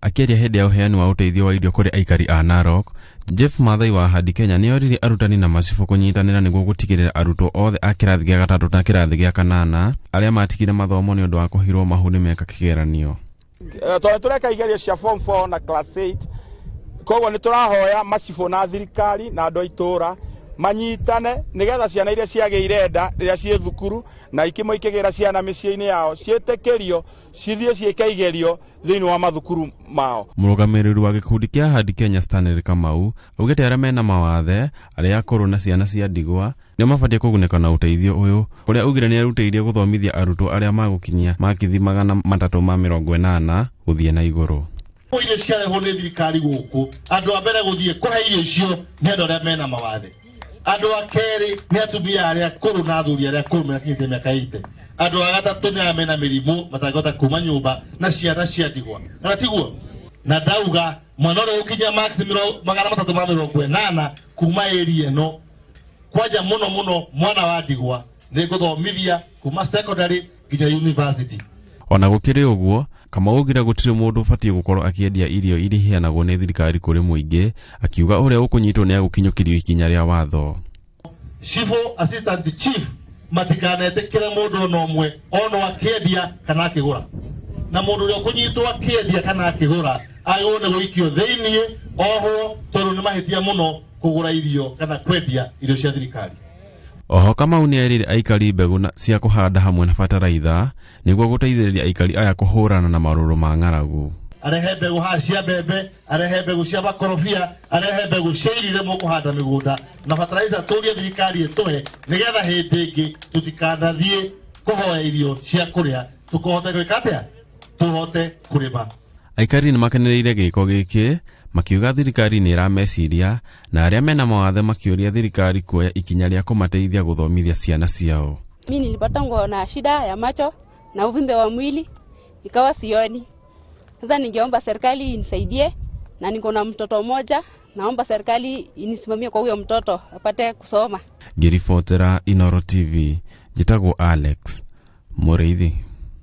Akiaria hĩndĩ ya ũheani wa ũteithio wa irio kũrĩ aikari a Narok, Jeff Mathai wa Hadi Kenya nĩ oririe arutani na macibũ kũnyitanĩra nĩguo gũtigĩrĩra arutwo othe a kĩrathi gĩa gatatũ na kĩrathi gĩa kanana arĩa matigire mathomo nĩ ũndũ wa kũhirwo mahu nĩ meka kĩgeranio. Tũreka igerio cia form 4 na class 8. Koguo nĩ tũrahoya macibũ na thirikari na andũ a itũra manyitane nigetha ciana iria ciagĩire nda rĩrĩa ciĩ thukuru na ikimo ikĩgĩra ciana mĩciĩ-inĩ yao ciĩtĩkĩrio cithiĩ ciĩke igerio thĩinĩ wa mathukuru mao. Mũrũgamĩrĩri wa gĩkundi kĩa Hadi Kenya Stanley Kamau augĩte arĩa mena mawathe arĩa akũrũ na ciana cia ndigwa nĩo mabatiĩ kũgunĩka na ũteithio ũyũ, ũrĩa augire nĩ arutĩirie gũthomithia arutwo arĩa magũkinyia makithi 380 gũthiĩ na igũrũ. Irio ciarehwo nĩ thirikari gũkũ, andũ a mbere gũthiĩ kũhe irio icio nĩ andũ arĩa mena mawathe. Andũ a kerĩ nĩ atumia arĩa akũrũ na athuri arĩa akũrũ mekinyĩtie mĩaka 80. Andũ a gatatũ nĩ arĩa mena mĩrimũ matangĩhota kuuma nyũmba na ciana cia ndigwa. Na tiguo na ndauga mwana ũrĩa ũkinyia max 380 kuuma area ĩno kwanja mũno mwana wa ndigwa nĩ gũthomithia kuuma secondary nginya university. Ona gũkĩrĩ ũguo, Kamau augire gũtirĩ mũndũ ũbatiĩ gũkorwo akĩendia irio iria iheanagwo nĩ thirikari kũrĩ mũingĩ, akiuga ũrĩa ũkũnyitwo nĩ agũkinyũkĩrio ikinya rĩa watho. Civil assistant chief matikanetĩkĩre mũndũ ona ũmwe ono akĩendia kana akĩgũra. Na mũndũ ũrĩa ũkũnyitwo akĩendia kana akĩgũra agĩrĩirwo nĩ gũikio thĩinĩ oho tondũ nĩ mahĩtia mũno kũgũra irio kana kwendia irio cia thirikari. Oho Kamau nĩ erire aikari mbegũ cia kũhanda hamwe na bataraitha nĩguo gũteithĩrĩria aikari aya kũhũrana na marũrũ ma ng'aragu. Arehe mbegũ cia mbembe, arehe mbegũ cia makorobia, arehe mbegũ cia irio iria mũkũhanda mĩgũnda na bataraitha tũrie thirikari ĩtũhe nĩgetha hĩndĩ ĩngĩ tũtikanathiĩ kũhoya irio cia kũrĩa, tũkohote gwĩka atĩa? Tũhote kũrĩma. Aikari nĩ makenereire gĩko gĩkĩ, makiuga thirikari nĩ ĩrameciria na arĩa mena mawathe makĩũria thirikari kuoya ikinya rĩa kũmateithia gũthomithia ciana ciao. Mimi nilipata na shida ya macho na uvimbe wa mwili ikawa sioni. Sasa ningeomba serikali inisaidie na niko na mtoto mmoja, naomba serikali inisimamie kwa huyo mtoto apate kusoma. Ngiribotera Inooro TV, jitagwo Alex Mũrĩithi.